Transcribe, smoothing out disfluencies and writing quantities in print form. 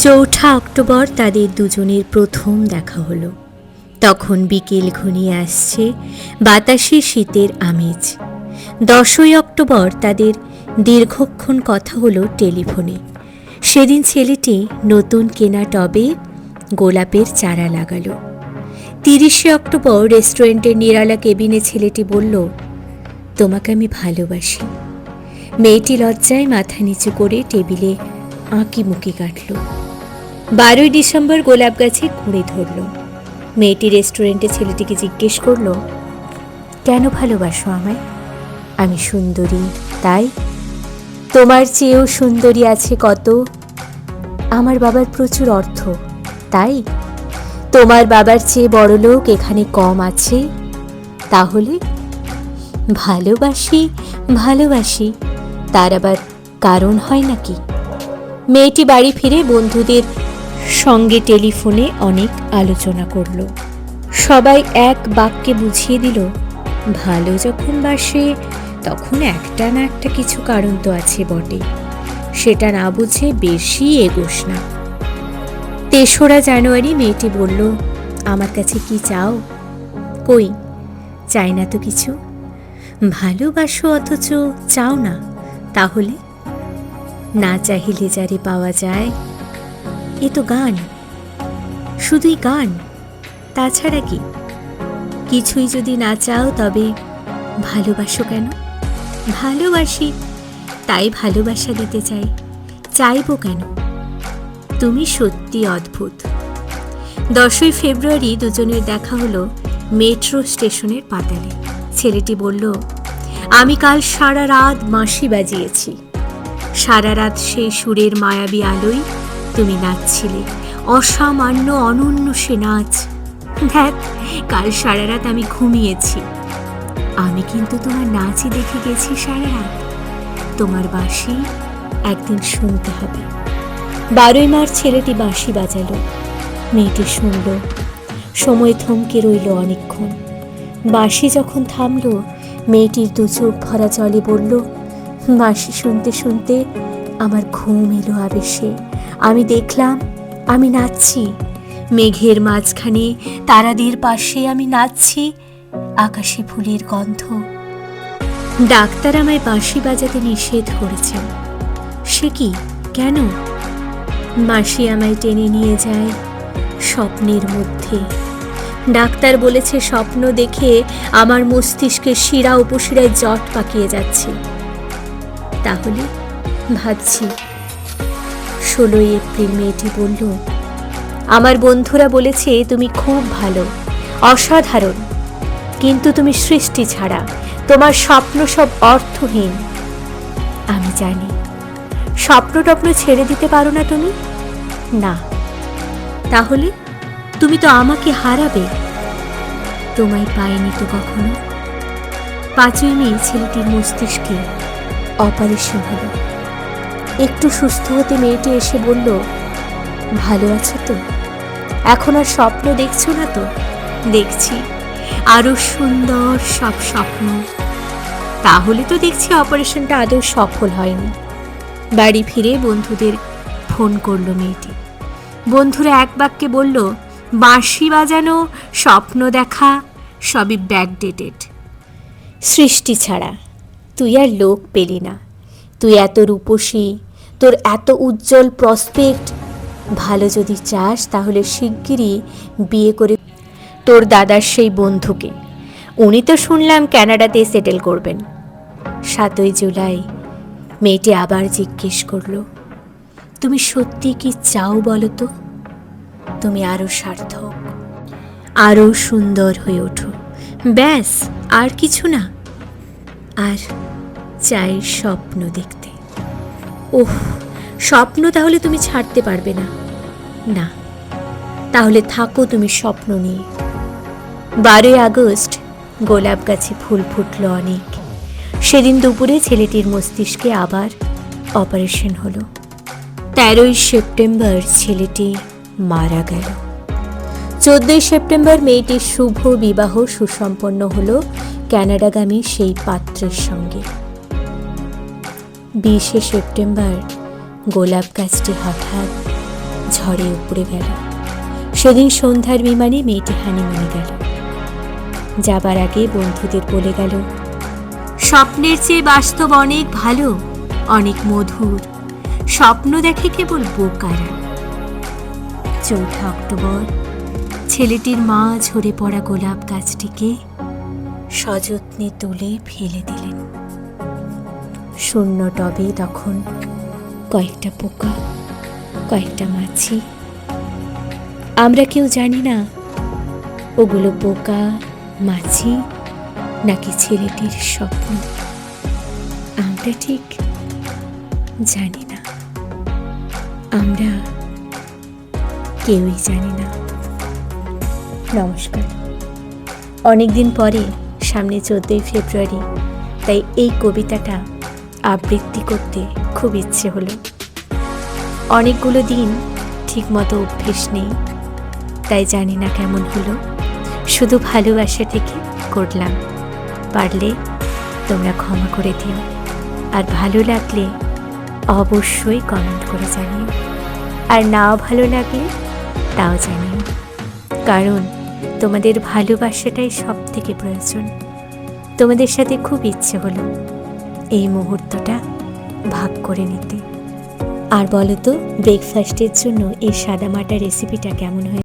4 October তাদের দুজনের প্রথম দেখা হলো। তখন বিকেল ঘনিয়ে আসছে, বাতাসে শীতের আমেজ। 10 অক্টোবর তাদের দীর্ঘক্ষণ কথা হলো টেলিফোনে। সেদিন ছেলেটি নতুন কেনা টবে গোলাপের চারা লাগালো। 30 অক্টোবর রেস্টুরেন্টের নিরালা কেবিনে ছেলেটি বলল, তোমাকে আমি ভালোবাসি। মেয়েটি লজ্জায় মাথা নিচু করে টেবিলে আঁকি মুকি কাটল। 12 ডিসেম্বর গোলাপ গাছে কুঁড়ে ধরল। মেয়েটি রেস্টুরেন্টে ছেলেটিকে জিজ্ঞেস করল, কেন ভালোবাসো আমায়? আমি সুন্দরী তাই? তোমার চেয়েও সুন্দরী আছে কত। আমার বাবার প্রচুর অর্থ তাই? তোমার বাবার চেয়ে বড়লোক এখানে কম আছে। তাহলে ভালোবাসি ভালোবাসি, তার আবার কারণ হয় নাকি? মেয়েটি বাড়ি ফিরে বন্ধুদের সঙ্গে টেলিফোনে অনেক আলোচনা করল। সবাই এক বাক্যে বুঝিয়ে দিল, ভালো যখন বাসে তখন একটা না একটা কিছু কারণ তো আছে বটে, সেটা না বুঝে বেশি এগোস না। 3 জানুয়ারি মেয়েটি বলল, আমার কাছে কি চাও? কই, চাই না তো কিছু। ভালোবাসো অথচ চাও না, তাহলে? না চাহিলে যারে পাওয়া যায়, এ তো গান, শুধুই গান, তাছাড়া কি? কিছুই যদি না চাও তবে ভালোবাসো কেন? ভালোবাসি তাই ভালোবাসা দিতে চাই, চাইবো কেন? তুমি সত্যি অদ্ভুত। 10 ফেব্রুয়ারি দুজনের দেখা হলো মেট্রো স্টেশনের পাতালে। ছেলেটি বলল, আমি কাল সারা রাত বাঁশি বাজিয়েছি। সারা রাত সেই সুরের মায়াবী আলোয় তুমি নাচছিলে, অসামান্য অনন্য সে নাচ। দেখ, কাল সারা রাত আমি ঘুমিয়েছি, আমি কিন্তু তোমার নাচই দেখে গেছি সারা রাত। তোমার বাঁশি একদিন শুনতে হবে। 12 মার্চ ছেলেটি বাঁশি বাজালো। মেয়েটি শুনল। সময় থমকে রইল অনেকক্ষণ। বাঁশি যখন থামল, মেয়েটির 2 চোখ ভরা জলে বলল, বাঁশি শুনতে শুনতে আমার ঘুম এলো আবেশে। আমি দেখলাম আমি নাচছি, মেঘের মাঝখানে তারাদের পাশে আমি নাচছি, আকাশে ফুলের গন্ধ। ডাক্তার আমায় বাঁশি বাজাতে নিষেধ করেছেন। সে কি, কেন? বাঁশি আমায় টেনে নিয়ে যায় স্বপ্নের মধ্যে। ডাক্তার বলেছে স্বপ্ন দেখে আমার মস্তিষ্কের শিরা উপশিরায় জট পাকিয়ে যাচ্ছে। তাহলে ভাবছি। 16 এপ্রিল মেয়েটি বলল, আমার বন্ধুরা বলেছে তুমি খুব ভালো, অসাধারণ, কিন্তু তুমি সৃষ্টি ছাড়া, তোমার স্বপ্ন সব অর্থহীন। আমি জানি। স্বপ্ন টপ্ন ছেড়ে দিতে পারো না তুমি? না। তাহলে তুমি তো আমাকে হারাবে। তোমায় পাইনি তো কখনো। 5 মে ছেলেটির মস্তিষ্কে অপারেশন হলো। একটু সুস্থ হতে মেয়েটি এসে বলল, ভালো আছো তো? এখন আর স্বপ্ন দেখছো না তো? দেখছি, আরো সুন্দর সব স্বপ্ন। তাহলে তো দেখছি অপারেশনটা আদৌ সফল হয়নি। বাড়ি ফিরে বন্ধুদের ফোন করলো মেয়েটি। বন্ধুরা এক বাক্যে বলল, বাঁশি বাজানো, স্বপ্ন দেখা সবই ব্যাকডেটেড। সৃষ্টি ছাড়া তুই আর লোক পেলি না। তুই এত রূপসী, তোর এত উজ্জ্বল প্রসপেক্ট। ভালো যদি চাস তাহলে শিগগিরই বিয়ে করে তোর দাদার সেই বন্ধুকে। উনি তো শুনলাম কানাডাতে সেটেল করবেন। 7 জুলাই মেয়েটি আবার জিজ্ঞেস করল, তুমি সত্যি কি চাও বলো তো? তুমি আরো সার্থক, আরো সুন্দর হয়ে ওঠো, ব্যাস, আর কিছু না। আর চাই স্বপ্ন দেখতে। ওহ, স্বপ্ন তাহলে তুমি ছাড়তে পারবে না? না, তাহলে থাকো তুমি স্বপ্ন নিয়ে। 12 আগস্ট গোলাপ গাছে ফুল ফুটলো অনেক। সেদিন দুপুরে ছেলেটির মস্তিষ্কে আবার অপারেশন হলো। 13 সেপ্টেম্বর ছেলেটি মারা গেল। 14 সেপ্টেম্বর মেয়েটির শুভ বিবাহ সুসম্পন্ন হলো কানাডাগামী সেই পাত্রের সঙ্গে। 20 সেপ্টেম্বর গোলাপ গাছটি হঠাৎ ঝড়ে উপড়ে গেল। সেদিন সন্ধ্যার বিমানে মেয়েটি হানিমুনে গেল। যাবার আগে বন্ধুদের বলে গেল, স্বপ্নের চেয়ে বাস্তব অনেক ভালো, অনেক মধুর। স্বপ্ন দেখে কেবল বোকারা। 4 অক্টোবর ছেলেটির মা ঝরে পড়া গোলাপ গাছটিকে সযত্নে তুলে ফেলে দিলেন। শূন্য টবে তখন কয়েকটা পোকা, কয়েকটা মাছি। আমরা কেউ জানি না ওগুলো পোকা, মাছি নাকি ছেলেটির স্বপ্ন। আমরা ঠিক জানি না, আমরা কেউই জানি না। নমস্কার। অনেকদিন পরে, সামনে 14 ফেব্রুয়ারি, তাই এই কবিতাটা আবৃত্তি করতে খুব ইচ্ছে হলো। অনেকগুলো দিন ঠিকমতো অভ্যেস নেই, তাই জানি না কেমন হলো। শুধু ভালোবাসা থেকে করলাম। পারলে তোমরা ক্ষমা করে দিও, আর ভালো লাগলে অবশ্যই কমেন্ট করে জানিও, আর নাও ভালো লাগলে তাও জানিও, কারণ তোমাদের ভালোবাসাটাই সব থেকে প্রয়োজন। তোমাদের সাথে খুব ইচ্ছে হলো এই মুহূর্তটা ভাগ করে নিতে। আর বলো তো, ব্রেকফাস্টের জন্য এই সাদামাটা রেসিপিটা কেমন হয়েছে?